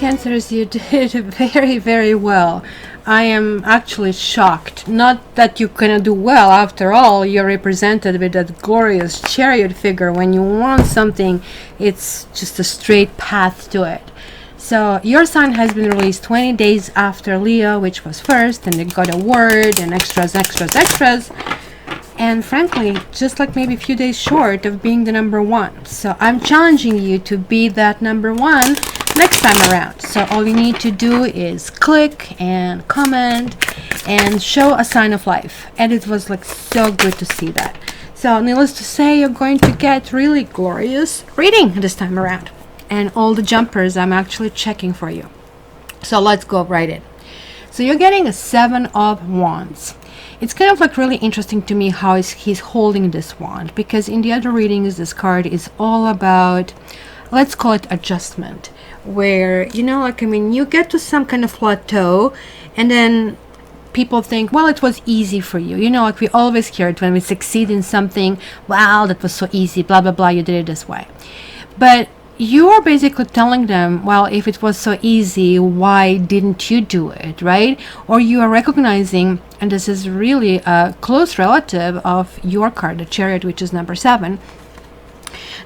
Cancers, you did very, very well. I am actually shocked. Not that you cannot do well. After all, you're represented with that glorious chariot figure. When you want something, it's just a straight path to it. So your sign has been released 20 days after Leo, which was first, and it got a word and extras, extras, extras. And frankly, just like maybe a few days short of being the number one. So I'm challenging you to be that number one next time around. So all you need to do is click and comment and show a sign of life. And it was like so good to see that. So needless to say, you're going to get really glorious reading this time around. And all the jumpers I'm actually checking for you. So let's go right in. So you're getting a 7 of Wands. It's kind of like really interesting to me how he's holding this wand, because in the other readings this card is all about, let's call it adjustment, where, you know, like, I mean, you get to some kind of plateau and then people think, well, it was easy for you. You know, like we always hear it when we succeed in something, wow, that was so easy, blah, blah, blah, you did it this way. But you are basically telling them, well, if it was so easy, why didn't you do it, right? Or you are recognizing, and this is really a close relative of your card, the Chariot, which is number 7.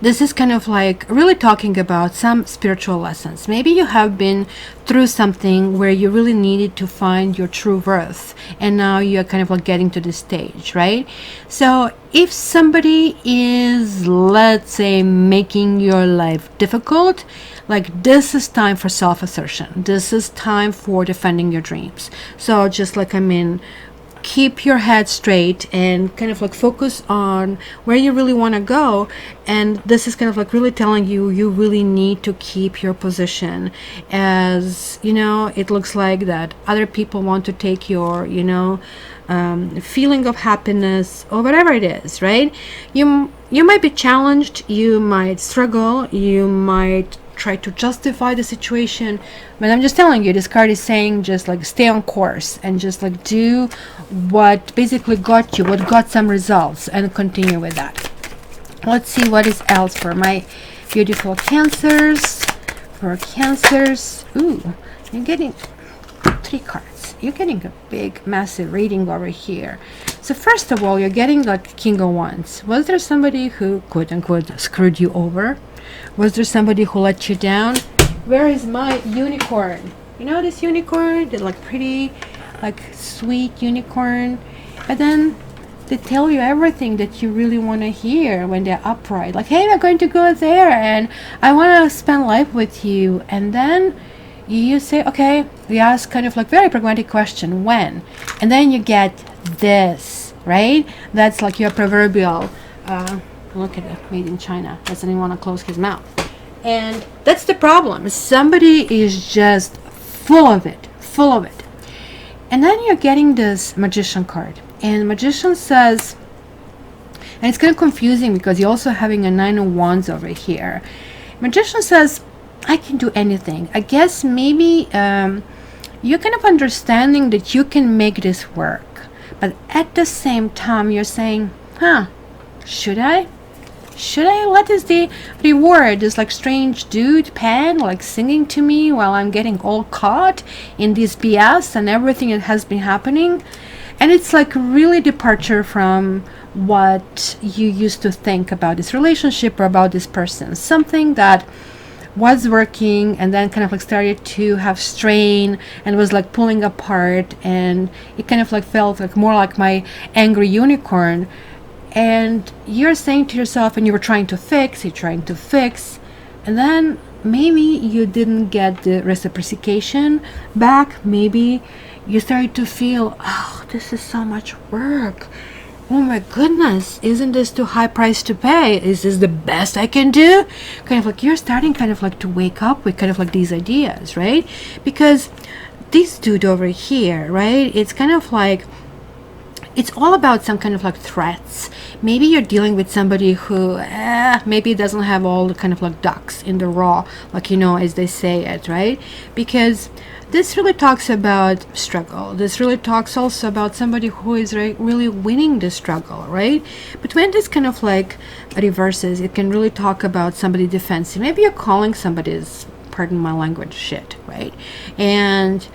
This is kind of like really talking about some spiritual lessons. Maybe you have been through something where you really needed to find your true worth, and now you're kind of like getting to this stage, right? So if somebody is, let's say, making your life difficult, like, this is time for self-assertion. This is time for defending your dreams. So just like, I mean, keep your head straight and kind of like focus on where you really want to go. And this is kind of like really telling you, you really need to keep your position, as you know, it looks like that other people want to take your, you know, feeling of happiness or whatever it is, right? You might be challenged, you might struggle, you might try to justify the situation, but I'm just telling you, this card is saying just like stay on course and just like do what basically got you, what got some results, and continue with that. Let's see what is else for my beautiful Cancers. For Cancers, ooh, you're getting 3 cards. You're getting a big massive reading over here. So first of all, you're getting like King of Wands. Was there somebody who quote unquote screwed you over? Was there somebody who let you down? Where is my unicorn? You know this unicorn? The like pretty, like sweet unicorn. But then they tell you everything that you really want to hear when they're upright. Like, hey, we're going to go there and I want to spend life with you. And then you say, okay, we ask kind of like very pragmatic question, when? And then you get this, right? That's like your proverbial, look at it, made in China. Doesn't even want to close his mouth. And that's the problem. Somebody is just full of it, full of it. And then you're getting this Magician card. And Magician says, and it's kind of confusing because you're also having a 9 of Wands over here. Magician says, I can do anything. I guess maybe you're kind of understanding that you can make this work. But at the same time, you're saying, should I? What is the reward? This like strange dude Pan like singing to me while I'm getting all caught in this BS and everything that has been happening. And it's like really departure from what you used to think about this relationship or about this person. Something that was working and then kind of like started to have strain and was like pulling apart, and it kind of like felt like more like my angry unicorn. And you're saying to yourself, and you were trying to fix, and then maybe you didn't get the reciprocation back. Maybe you started to feel, oh, this is so much work. Oh my goodness, isn't this too high price to pay? Is this the best I can do? Kind of like you're starting kind of like to wake up with kind of like these ideas, right? Because this dude over here, right, it's kind of like, it's all about some kind of like threats. Maybe you're dealing with somebody who maybe doesn't have all the kind of like ducks in the raw, like, you know, as they say it, right? Because this really talks about struggle. This really talks also about somebody who is really winning the struggle, right? But when this kind of like reverses, it can really talk about somebody defensive. Maybe you're calling somebody's pardon my language, shit, right? And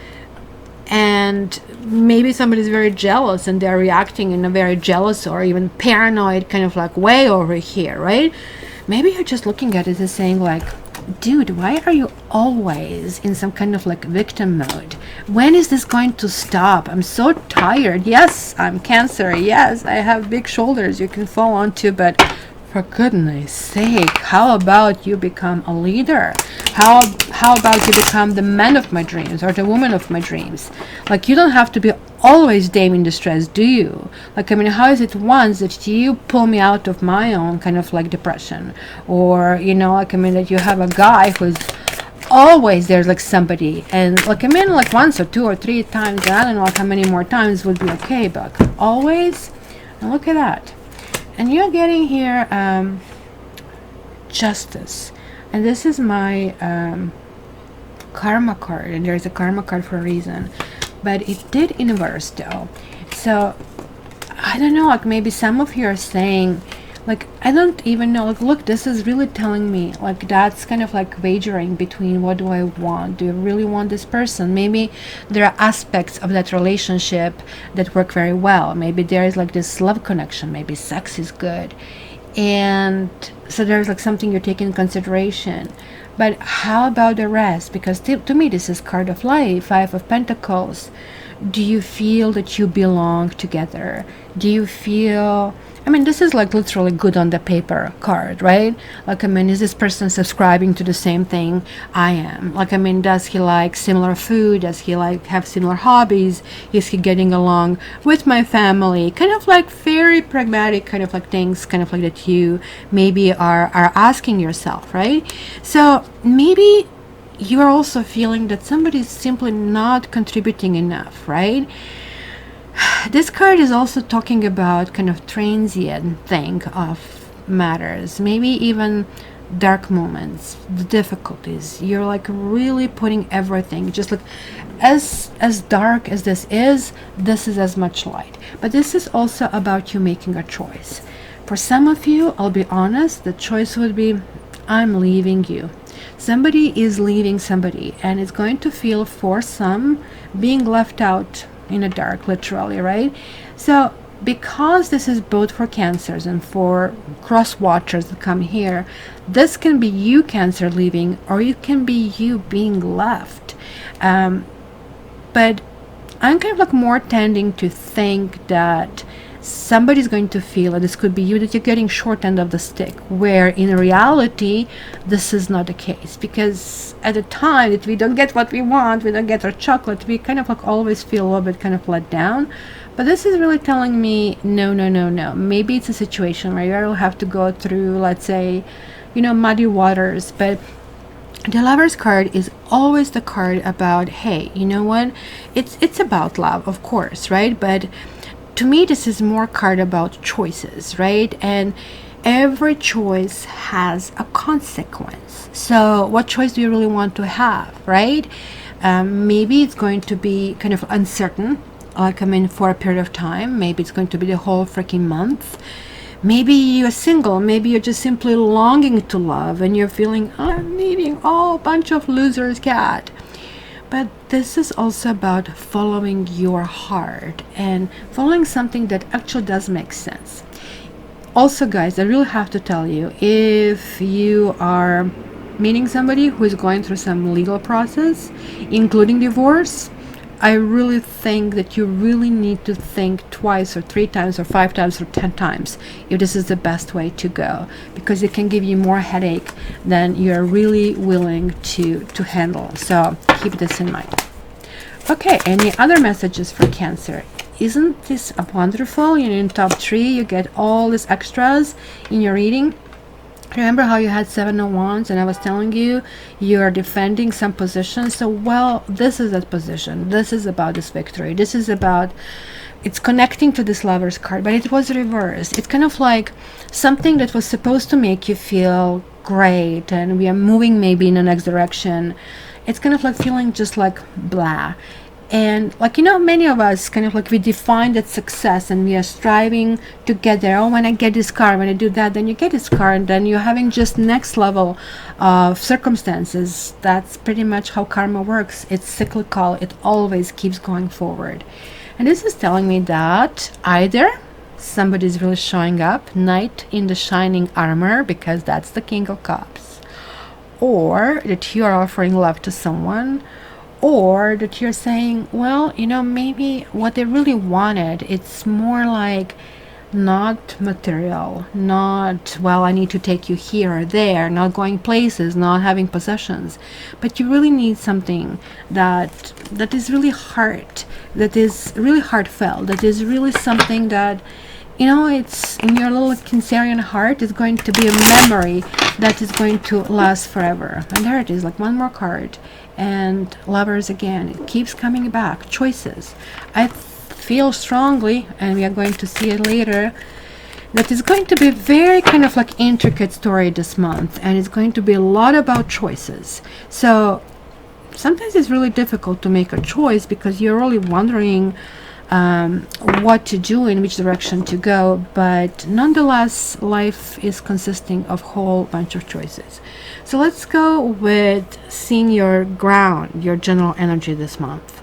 maybe somebody's very jealous and they're reacting in a very jealous or even paranoid kind of like way over here, right? Maybe you're just looking at it as saying like, dude, why are you always in some kind of like victim mode? When is this going to stop? I'm so tired. Yes, I'm Cancer. Yes, I have big shoulders you can fall onto, but for goodness sake, how about you become a leader? How about you become the man of my dreams or the woman of my dreams? Like, you don't have to be always damn in distress, do you? Like, I mean, how is it once that you pull me out of my own kind of like depression? Or, you know, like, I mean, that you have a guy who's always there's like somebody, and like, I mean, like once or two or three times, I don't know how many more times would be okay, but always, and look at that. And you're getting here justice, and this is my karma card, and there's a karma card for a reason, but it did inverse though. So I don't know, like maybe some of you are saying like, I don't even know, like, look, this is really telling me like that's kind of like wagering between what do I want. Do you really want this person? Maybe there are aspects of that relationship that work very well. Maybe there is like this love connection, maybe sex is good, and so there's like something you're taking in consideration. But how about the rest? Because to me this is card of life, 5 of Pentacles. Do you feel that you belong together? Do you feel, I mean, this is like literally good on the paper card, right? Like, I mean, is this person subscribing to the same thing I am? Like, I mean, does he like similar food? Does he like have similar hobbies? Is he getting along with my family? Kind of like very pragmatic kind of like things, kind of like that you maybe are asking yourself, right? So maybe you're also feeling that somebody's simply not contributing enough, right? This card is also talking about kind of transient thing of matters, maybe even dark moments, the difficulties. You're like really putting everything, just like as dark as this is as much light. But this is also about you making a choice. For some of you, I'll be honest, the choice would be, I'm leaving you. Somebody is leaving somebody, and it's going to feel for some being left out in the dark, literally, right? So because this is both for Cancers and for cross watchers that come here, this can be you, Cancer, leaving, or it can be you being left. But I'm kind of like more tending to think that somebody's going to feel, and this could be you, that you're getting short end of the stick, where in reality this is not the case, because at the time that we don't get what we want, we don't get our chocolate, we kind of like always feel a little bit kind of let down. But this is really telling me no. Maybe it's a situation where you'll have to go through, let's say, you know, muddy waters. But the Lover's card is always the card about, hey, you know what, it's about love, of course, right? But to me, this is more card about choices, right? And every choice has a consequence. So what choice do you really want to have, right? Maybe it's going to be kind of uncertain, like, I mean, for a period of time. Maybe it's going to be the whole freaking month. Maybe you're single. Maybe you're just simply longing to love and you're feeling, I'm needing a bunch of losers, cat. But this is also about following your heart and following something that actually does make sense. Also, guys, I really have to tell you, if you are meeting somebody who is going through some legal process, including divorce, I really think that you really need to think twice or 3 times or 5 times or 10 times if this is the best way to go, because it can give you more headache than you're really willing to handle. So keep this in mind. Okay, any other messages for Cancer? Isn't this wonderful? You're in top 3, you get all these extras in your reading. Remember how you had 7 of Wands and I was telling you you're defending some position? So, well, this is that position. This is about this victory. This is about, it's connecting to this Lover's card, but it was reversed. It's kind of like something that was supposed to make you feel great and we are moving maybe in the next direction. It's kind of like feeling just like blah. And like, many of us kind of like we define that success and we are striving to get there. Oh, when I get this car, when I do that, then you get this car, and then you're having just next level of circumstances. That's pretty much how karma works. It's cyclical. It always keeps going forward. And this is telling me that either somebody's really showing up, knight in the shining armor, because that's the King of Cups, or that you are offering love to someone, or that you're saying, well, maybe what they really wanted, it's more like not material, not, well, I need to take you here or there, not going places, not having possessions, but you really need something that is really that is really heartfelt, that is really something that, it's in your little Cancerian heart, is going to be a memory that is going to last forever. And there it is, like one more card. And Lovers again, it keeps coming back. Choices. I feel strongly, and we are going to see it later, that is going to be very kind of like intricate story this month, and it's going to be a lot about choices. So sometimes it's really difficult to make a choice because you're really wondering what to do, in which direction to go, but nonetheless life is consisting of a whole bunch of choices. So let's go with seeing your ground, your general energy this month.